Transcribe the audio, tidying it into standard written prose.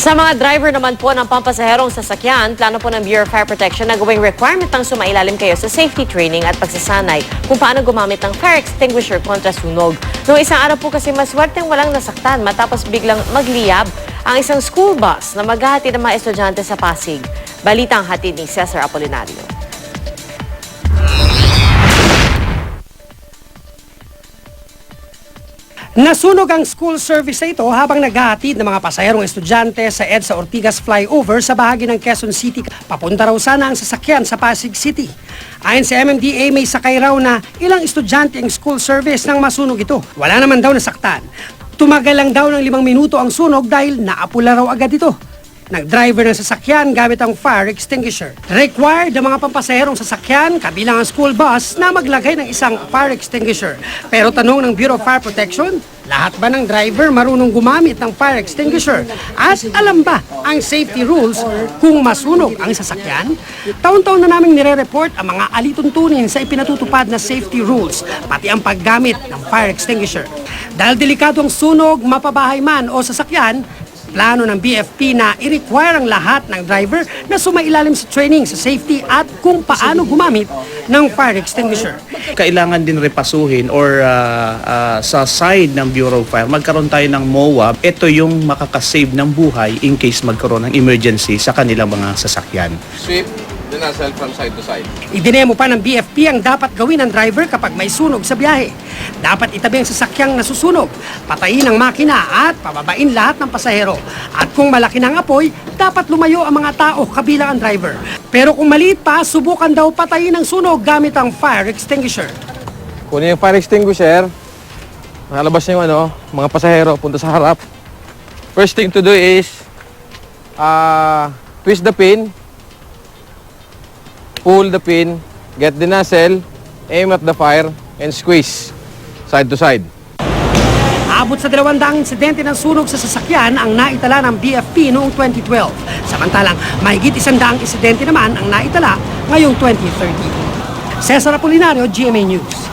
Sa mga driver naman po ng pampasaherong sasakyan, plano po ng Bureau of Fire Protection na gawing requirement ng sumailalim kayo sa safety training at pagsasanay kung paano gumamit ng fire extinguisher kontra sunog. Noong isang araw po kasi maswerteng walang nasaktan matapos biglang magliyab ang isang school bus na maghahatid ng mga estudyante sa Pasig. Balita ang hatid ni Cesar Apolinario. Nasunog ang school service na ito habang naghahatid ng mga pasahero estudyante sa EDSA Ortigas flyover sa bahagi ng Quezon City. Papunta raw sana ang sasakyan sa Pasig City. Ayon sa MMDA, may sakay raw na ilang estudyante ang school service nang masunog ito. Wala naman daw nasaktan. Tumagal lang daw ng 5 minuto ang sunog dahil naapula raw agad ito. Nag-driver ng sasakyan gamit ang fire extinguisher. Required ang mga pampasaherong sasakyan, kabilang ang school bus, na maglagay ng isang fire extinguisher. Pero tanong ng Bureau of Fire Protection, lahat ba ng driver marunong gumamit ng fire extinguisher? At alam ba ang safety rules kung masunog ang sasakyan? Taon-taon na naming nire-report ang mga alituntunin sa ipinatutupad na safety rules, pati ang paggamit ng fire extinguisher. Dahil delikado ang sunog, mapabahay man o sasakyan, plano ng BFP na i-require ang lahat ng driver na sumailalim sa training sa safety at kung paano gumamit ng fire extinguisher. Kailangan din repasuhin or sa side ng Bureau of Fire, magkaroon tayo ng MOA. Ito yung makakasave ng buhay in case magkaroon ng emergency sa kanilang mga sasakyan. Sweep the nozzle from side to side. Idinemo pa ng BFP ang dapat gawin ng driver kapag may sunog sa biyahe. Dapat itabi ang sasakyang nasusunog, patayin ang makina at pababain lahat ng pasahero. At kung malaki ng apoy, dapat lumayo ang mga tao kabilang ang driver. Pero kung maliit pa, subukan daw patayin ang sunog gamit ang fire extinguisher. Kunin yung fire extinguisher, nakalabas yung mga pasahero, punta sa harap. First thing to do is, twist the pin, pull the pin, get the nozzle, aim at the fire, and squeeze side to side. Abot sa 200 insidente ng sunog sa sasakyan ang naitala ng BFP noong 2012. Samantalang mahigit 100 insidente naman ang naitala ngayong 2013. Cesar Apolinario, GMA News.